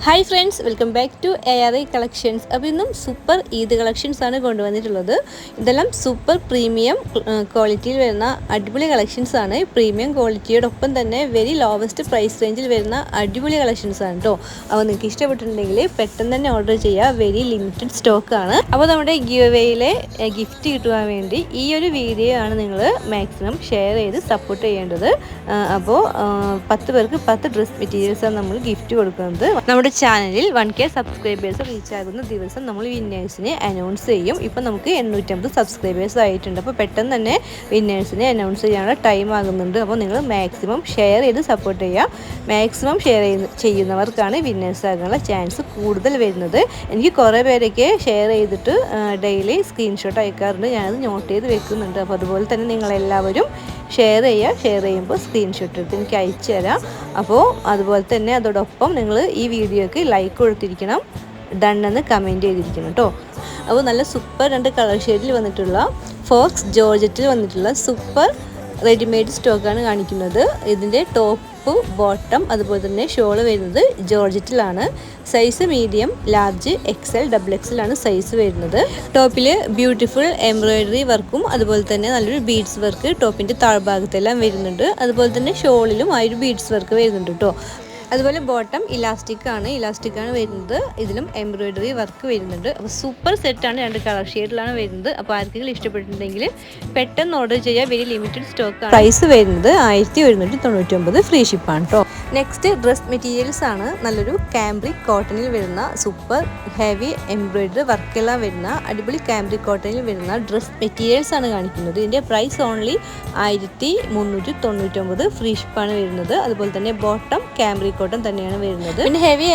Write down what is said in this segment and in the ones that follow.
Hi friends, welcome back to ARI Collections. അപ്പോൾ ഇന്നും super Eid collections ആണ് കൊണ്ടുവന്നിട്ടുള്ളത്. ഇതെല്ലാം സൂപ്പർ പ്രീമിയം ക്വാളിറ്റിയിൽ വരുന്ന അടിപൊളി കളക്ഷൻസ് ആണ്. പ്രീമിയം ക്വാളിറ്റിയോടൊപ്പം തന്നെ വെരി ലോവസ്റ്റ് പ്രൈസ് റേഞ്ചിൽ വരുന്ന അടിപൊളി കളക്ഷൻസ് ആണ് കേട്ടോ. അപ്പോൾ നിങ്ങൾക്ക് ഇഷ്ടപ്പെട്ടിട്ടുണ്ടെങ്കിൽ പെട്ടെന്ന് തന്നെ ഓർഡർ ചെയ്യുക. വെരി ലിമിറ്റഡ് സ്റ്റോക്ക് ആണ്. അപ്പോൾ നമ്മുടെ ഗിവ് അവേയിലെ ഗിഫ്റ്റ് കിട്ടുവാൻ വേണ്ടി ഈ ഒരു വീഡിയോ ആണ് നിങ്ങൾ മാക്സിമം ഷെയർ ചെയ്ത് സപ്പോർട്ട് ചെയ്യേണ്ടത്. അപ്പോൾ 10 പേർക്ക് 10 ഡ്രസ് മെറ്റീരിയൽസ് ആണ് നമ്മൾ ഗിഫ്റ്റ് കൊടുക്കുന്നത്. നമ്മുടെ ചാനലിൽ 1K സബ്സ്ക്രൈബേഴ്സ് റീച്ച് ആകുന്ന ദിവസം നമ്മൾ വിന്നേഴ്സിനെ അനൗൺസ് ചെയ്യും. ഇപ്പം നമുക്ക് 850 സബ്സ്ക്രൈബേഴ്സ് ആയിട്ടുണ്ട്. അപ്പോൾ പെട്ടെന്ന് തന്നെ വിന്നേഴ്സിനെ അനൗൺസ് ചെയ്യാനുള്ള ടൈം ആകുന്നുണ്ട്. അപ്പോൾ നിങ്ങൾ മാക്സിമം ഷെയർ ചെയ്ത് സപ്പോർട്ട് ചെയ്യുക. മാക്സിമം ഷെയർ ചെയ്യുന്നവർക്കാണ് വിന്നേഴ്സ് ആകാനുള്ള ചാൻസ് കൂടുതൽ വരുന്നത്. എനിക്ക് കുറേ പേരൊക്കെ ഷെയർ ചെയ്തിട്ട് ഡെയിലി സ്ക്രീൻഷോട്ട് അയക്കാറുണ്ട്. ഞാനത് നോട്ട് ചെയ്ത് വെക്കുന്നുണ്ട്. അപ്പോൾ അതുപോലെ തന്നെ നിങ്ങളെല്ലാവരും ഷെയർ ചെയ്യുമ്പോൾ സ്ക്രീൻഷോട്ട് എടുത്ത് എനിക്ക് അയച്ചു തരാം. അപ്പോൾ അതുപോലെ തന്നെ അതോടൊപ്പം നിങ്ങൾ ഈ വീഡിയോക്ക് ലൈക്ക് കൊടുത്തിരിക്കണം, ഡൺ എന്ന് കമൻറ്റ് ചെയ്തിരിക്കണം കേട്ടോ. അപ്പോൾ നല്ല സൂപ്പർ 2 കളർ ഷെയ്ഡിൽ വന്നിട്ടുള്ള ഫോക്സ് ജോർജറ്റിൽ വന്നിട്ടുള്ള സൂപ്പർ റെഡിമെയ്ഡ് സ്റ്റോക്കാണ് കാണിക്കുന്നത്. ഇതിൻ്റെ ടോപ്പ് ബോട്ടം അതുപോലെ തന്നെ ഷോള് വരുന്നത് ജോർജറ്റിലാണ്. Size medium, large, XL, XXL ആണ് സൈസ് വരുന്നത്. ടോപ്പിൽ ബ്യൂട്ടിഫുൾ എംബ്രോയിഡറി വർക്കും അതുപോലെ തന്നെ നല്ലൊരു ബീഡ്സ് വർക്ക് ടോപ്പിൻ്റെ താഴ്ഭാഗത്തെല്ലാം വരുന്നുണ്ട്. അതുപോലെ തന്നെ ഷോളിലും ആ ഒരു ബീഡ്സ് വർക്ക് വരുന്നുണ്ട് കേട്ടോ. അതുപോലെ ബോട്ടം ഇലാസ്റ്റിക് ആണ് വരുന്നത്. ഇതിലും എംബ്രോയിഡറി വർക്ക് വരുന്നുണ്ട്. അപ്പോൾ സൂപ്പർ സെറ്റാണ്. 2 കളർ ഷെയ്ഡിലാണ് വരുന്നത്. അപ്പോൾ ആർക്കെങ്കിലും ഇഷ്ടപ്പെട്ടിട്ടുണ്ടെങ്കിൽ പെട്ടെന്ന് ഓർഡർ ചെയ്യുക. വെരി ലിമിറ്റഡ് സ്റ്റോക്കാണ്. പ്രൈസ് വരുന്നത് 1199, ഫ്രീ ഷിപ്പാണ് കേട്ടോ. നെക്സ്റ്റ് ഡ്രസ് മെറ്റീരിയൽസ് ആണ്. നല്ലൊരു കാംബ്രിക് കോട്ടണിൽ വരുന്ന സൂപ്പർ ഹെവി എംബ്രോയിഡറി വർക്കെല്ലാം വരുന്ന അടിപൊളി കാംബ്രിക് കോട്ടണിൽ വരുന്ന ഡ്രസ് മെറ്റീരിയൽസ് ആണ് കാണിക്കുന്നത്. ഇതിൻ്റെ പ്രൈസ് ഓൺലി 1399, ഫ്രീ ഷിപ്പാണ് വരുന്നത്. അതുപോലെ തന്നെ ബോട്ടം കാംബ്രിക് കോട്ടൺ തന്നെയാണ് വരുന്നത്. പിന്നെ ഹെവി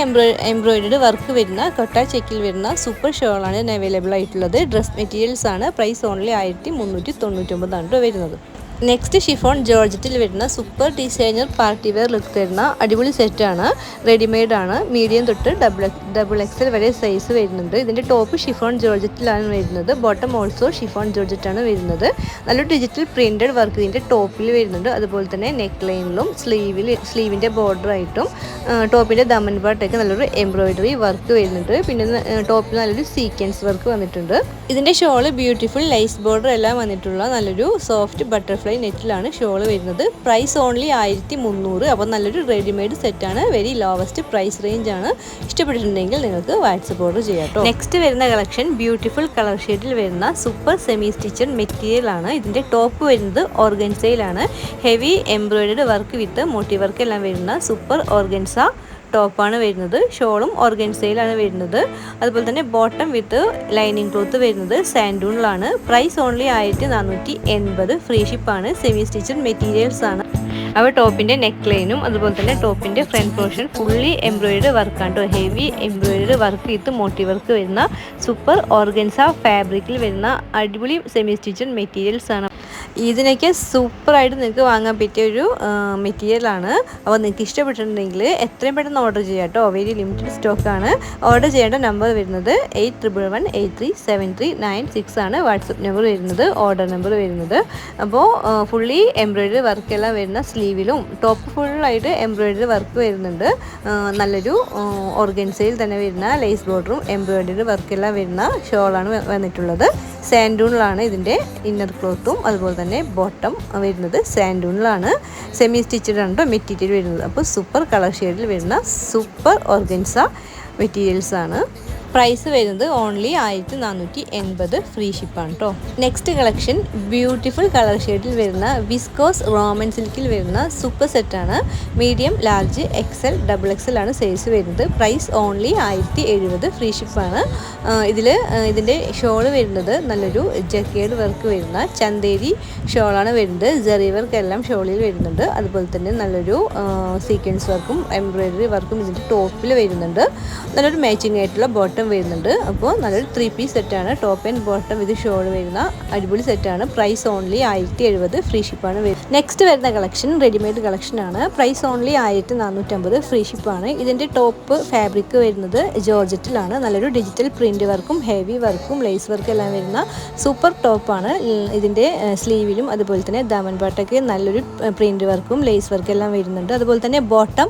എംബ്രോയിഡറി വർക്ക് വരുന്ന കൊട്ട ചെക്കിൽ വരുന്ന സൂപ്പർ ഷോളാണ് അവൈലബിൾ ആയിട്ടുള്ളത്. ഡ്രസ് മെറ്റീരിയൽസ് ആണ്. പ്രൈസ് ഓൺലി 1399 ആണ് വരുന്നത്. നെക്സ്റ്റ് ഷിഫോൺ ജോർജറ്റിൽ വരുന്ന super designer party wear look തരുന്ന അടിപൊളി സെറ്റാണ്. റെഡിമെയ്ഡ് ആണ്. മീഡിയം തൊട്ട് XXL വരെ സൈസ് വരുന്നുണ്ട്. ഇതിൻ്റെ ടോപ്പ് ഷിഫോൺ ജോർജറ്റിലാണ് വരുന്നത്. ബോട്ടം ഓൾസോ ഷിഫോൺ ജോർജറ്റാണ് വരുന്നത്. നല്ലൊരു ഡിജിറ്റൽ പ്രിൻറ്റഡ് വർക്ക് ഇതിൻ്റെ ടോപ്പിൽ വരുന്നുണ്ട്. അതുപോലെ തന്നെ നെക്ക് ലൈനിലും സ്ലീവിൻ്റെ ബോർഡറായിട്ടും ടോപ്പിൻ്റെ ദമൻ പാട്ടൊക്കെ നല്ലൊരു എംബ്രോയിഡറി വർക്ക് വരുന്നുണ്ട്. പിന്നെ ടോപ്പിൽ നല്ലൊരു സീക്വൻസ് വർക്ക് വന്നിട്ടുണ്ട്. ഇതിൻ്റെ ഷോള് ബ്യൂട്ടിഫുൾ ലൈസ് ബോർഡർ എല്ലാം വന്നിട്ടുള്ള നല്ലൊരു സോഫ്റ്റ് ബട്ടർഫ്ലൈ നെറ്റിലാണ് ഷോള് വരുന്നത്. Price only 1300. അപ്പോൾ നല്ലൊരു റെഡിമെയ്ഡ് സെറ്റാണ്. വെരി ലോവസ്റ്റ് പ്രൈസ് റേഞ്ച് ആണ്. ഇഷ്ടപ്പെട്ടിട്ടുണ്ടെങ്കിൽ നിങ്ങൾക്ക് വാട്സപ്പ് ഓർഡർ ചെയ്യാം കേട്ടോ. നെക്സ്റ്റ് വരുന്ന കളക്ഷൻ ബ്യൂട്ടിഫുൾ കളർ ഷെയ്ഡിൽ വരുന്ന സൂപ്പർ സെമി സ്റ്റിച്ചഡ് മെറ്റീരിയൽ ആണ്. ഇതിൻ്റെ ടോപ്പ് വരുന്നത് ഓർഗൻസയിലാണ്. Heavy embroidery work with moti work എല്ലാം വരുന്ന സൂപ്പർ ഓർഗൻസ ടോപ്പാണ് വരുന്നത്. ഷോളും ഓർഗൻസയിലാണ് വരുന്നത്. അതുപോലെ തന്നെ ബോട്ടം വിത്ത് ലൈനിങ് ക്ലോത്ത് വരുന്നത് സാൻഡൂണിലാണ്. പ്രൈസ് ഓൺലി 1480, ഫ്രീ ഷിപ്പാണ്. സെമി സ്റ്റിച്ചഡ് മെറ്റീരിയൽസ് ആണ്. അപ്പോൾ ടോപ്പിൻ്റെ നെക്ക് ലൈനും അതുപോലെ തന്നെ ടോപ്പിൻ്റെ ഫ്രണ്ട് പോർഷൻ ഫുള്ളി എംബ്രോയിഡറി വർക്കാണ് കേട്ടോ. Heavy embroidery work with moti work വരുന്ന സൂപ്പർ ഓർഗൻസ ഫാബ്രിക്കിൽ വരുന്ന അടിപൊളി സെമി സ്റ്റിച്ചഡ് മെറ്റീരിയൽസ് ആണ്. ഇതിനൊക്കെ സൂപ്പറായിട്ട് നിങ്ങൾക്ക് വാങ്ങാൻ പറ്റിയ ഒരു മെറ്റീരിയലാണ്. അപ്പോൾ നിങ്ങൾക്ക് ഇഷ്ടപ്പെട്ടിട്ടുണ്ടെങ്കിൽ എത്രയും പെട്ടെന്ന് ഓർഡർ ചെയ്യാം കേട്ടോ. വെരി ലിമിറ്റഡ് സ്റ്റോക്കാണ്. ഓർഡർ ചെയ്യേണ്ട നമ്പർ വരുന്നത് 8111837396 ആണ് വാട്സപ്പ് നമ്പർ വരുന്നത്, ഓർഡർ നമ്പർ വരുന്നത്. അപ്പോൾ ഫുള്ളി എംബ്രോയിഡറി വർക്കെല്ലാം വരുന്ന സ്ലീവിലും ടോപ്പ് ഫുള്ളായിട്ട് എംബ്രോയിഡറി വർക്ക് വരുന്നുണ്ട്. നല്ലൊരു ഓർഗൻസയിൽ തന്നെ വരുന്ന ലേസ് ബോർഡറും എംബ്രോയിഡറി വർക്കെല്ലാം വരുന്ന ഷോളാണ് വന്നിട്ടുള്ളത്. സാൻഡൂണിലാണ് ഇതിൻ്റെ ഇന്നർ ക്ലോത്തും അതുപോലെ തന്നെ ബോട്ടം വരുന്നത് സാൻഡൂണിലാണ്. സെമി സ്റ്റിച്ചഡ് ആണ് മെറ്റീരിയൽ വരുന്നത്. അപ്പോൾ സൂപ്പർ കളർ ഷെയ്ഡിൽ വരുന്ന സൂപ്പർ ഓർഗൻസ മെറ്റീരിയൽസ് ആണ്. പ്രൈസ് വരുന്നത് ഓൺലി 1480, ഫ്രീ ഷിപ്പാണ് കേട്ടോ. നെക്സ്റ്റ് കളക്ഷൻ ബ്യൂട്ടിഫുൾ കളർ ഷെയ്ഡിൽ വരുന്ന വിസ്കോസ് റോമൻ സിൽക്കിൽ വരുന്ന സൂപ്പർ സെറ്റാണ്. മീഡിയം, ലാർജ്, XL, XXL ആണ് സൈസ് വരുന്നത്. പ്രൈസ് ഓൺലി 1070, ഫ്രീ ഷിപ്പാണ്. ഇതിൻ്റെ ഷോള് വരുന്നത് നല്ലൊരു ജക്കേഡ് വർക്ക് വരുന്ന ചന്തേരി ഷോളാണ് വരുന്നത്. ജെറി വർക്ക് എല്ലാം ഷോളിൽ വരുന്നുണ്ട്. അതുപോലെ തന്നെ നല്ലൊരു സീക്വൻസ് വർക്കും എംബ്രോയിഡറി വർക്കും ഇതിൻ്റെ ടോപ്പിൽ വരുന്നുണ്ട്. നല്ലൊരു മാച്ചിങ് ആയിട്ടുള്ള ബോട്ടം വരുന്നുണ്ട്. അപ്പോൾ നല്ലൊരു 3 പീസ് സെറ്റാണ്. ടോപ്പ് ആൻഡ് ബോട്ടം ഇത് ഷോൾ വരുന്ന അടിപൊളി സെറ്റാണ്. പ്രൈസ് ഓൺലി 1070, ഫ്രീ ഷിപ്പാണ് വരുന്നത്. നെക്സ്റ്റ് വരുന്ന കളക്ഷൻ റെഡിമെയ്ഡ് കളക്ഷനാണ്. പ്രൈസ് ഓൺലി 1450, ഫ്രീ ഷിപ്പാണ്. ഇതിൻ്റെ ടോപ്പ് ഫാബ്രിക് വരുന്നത് ജോർജറ്റിലാണ്. നല്ലൊരു ഡിജിറ്റൽ പ്രിൻ്റ് വർക്കും ഹെവി വർക്കും ലേസ് വർക്കും എല്ലാം വരുന്ന സൂപ്പർ ടോപ്പാണ്. ഇതിൻ്റെ സ്ലീവിലും അതുപോലെ തന്നെ ദമൻ പാട്ടൊക്കെ നല്ലൊരു പ്രിൻ്റ് വർക്കും ലേസ് വർക്കും എല്ലാം വരുന്നുണ്ട്. അതുപോലെ തന്നെ ബോട്ടം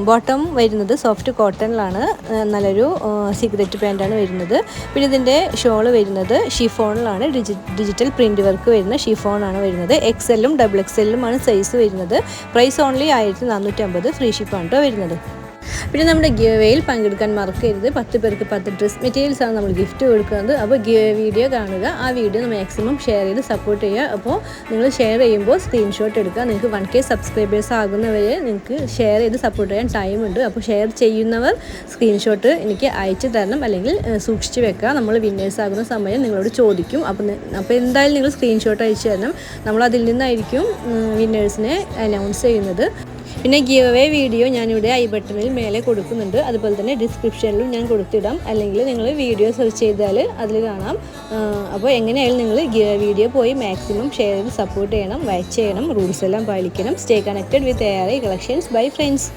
ബോട്ടം വരുന്നത് സോഫ്റ്റ് കോട്ടണിലാണ്, നല്ലൊരു സിഗരറ്റ് പാൻറ്റാണ് വരുന്നത്. പിന്നെ ഇതിൻ്റെ ഷോള് വരുന്നത് ഷിഫോണിലാണ്, ഡിജിറ്റൽ പ്രിൻറ്റ് വർക്ക് വരുന്ന ഷിഫോണാണ് വരുന്നത്. XL-ഉം XXL-ഉമാണ് സൈസ് വരുന്നത്. പ്രൈസ് ഓൺലി 1450, ഫ്രീ ഷിപ്പാണ് വരുന്നത്. പിന്നെ നമ്മുടെ ഗിവേയിൽ പങ്കെടുക്കാൻ മറക്കരുത്. 10 പേർക്ക് 10 ഡ്രസ് മെറ്റീരിയൽസാണ് നമ്മൾ ഗിഫ്റ്റ് കൊടുക്കുന്നത്. അപ്പോൾ വീഡിയോ കാണുക, ആ വീഡിയോ മാക്സിമം ഷെയർ ചെയ്ത് സപ്പോർട്ട് ചെയ്യുക. അപ്പോൾ നിങ്ങൾ ഷെയർ ചെയ്യുമ്പോൾ സ്ക്രീൻഷോട്ട് എടുക്കുക. നിങ്ങൾക്ക് 1K സബ്സ്ക്രൈബേഴ്സ് ആകുന്നവരെ നിങ്ങൾക്ക് ഷെയർ ചെയ്ത് സപ്പോർട്ട് ചെയ്യാൻ ടൈമുണ്ട്. അപ്പോൾ ഷെയർ ചെയ്യുന്നവർ സ്ക്രീൻഷോട്ട് എനിക്ക് അയച്ചു തരണം, അല്ലെങ്കിൽ സൂക്ഷിച്ച് വെക്കുക. നമ്മൾ വിന്നേഴ്സ് ആകുന്ന സമയം നിങ്ങളോട് ചോദിക്കും. അപ്പോൾ എന്തായാലും നിങ്ങൾ സ്ക്രീൻഷോട്ട് അയച്ചു തരണം. നമ്മളതിൽ നിന്നായിരിക്കും വിന്നേഴ്സിനെ അനൗൺസ് ചെയ്യുന്നത്. പിന്നെ ഗിവ് അവേ വീഡിയോ ഞാനിവിടെ ഐ ബട്ടണിൽ മേലെ കൊടുക്കുന്നുണ്ട്. അതുപോലെ തന്നെ ഡിസ്ക്രിപ്ഷനിലും ഞാൻ കൊടുത്തിടാം, അല്ലെങ്കിൽ നിങ്ങൾ വീഡിയോ സെർച്ച് ചെയ്താൽ അതിൽ കാണാം. അപ്പോൾ എങ്ങനെയായാലും നിങ്ങൾ വീഡിയോ പോയി മാക്സിമം ഷെയർ ചെയ്ത് സപ്പോർട്ട് ചെയ്യണം, വാച്ച് ചെയ്യണം, റൂൾസ് എല്ലാം പാലിക്കണം. Stay connected with ARI collections. Bye friends.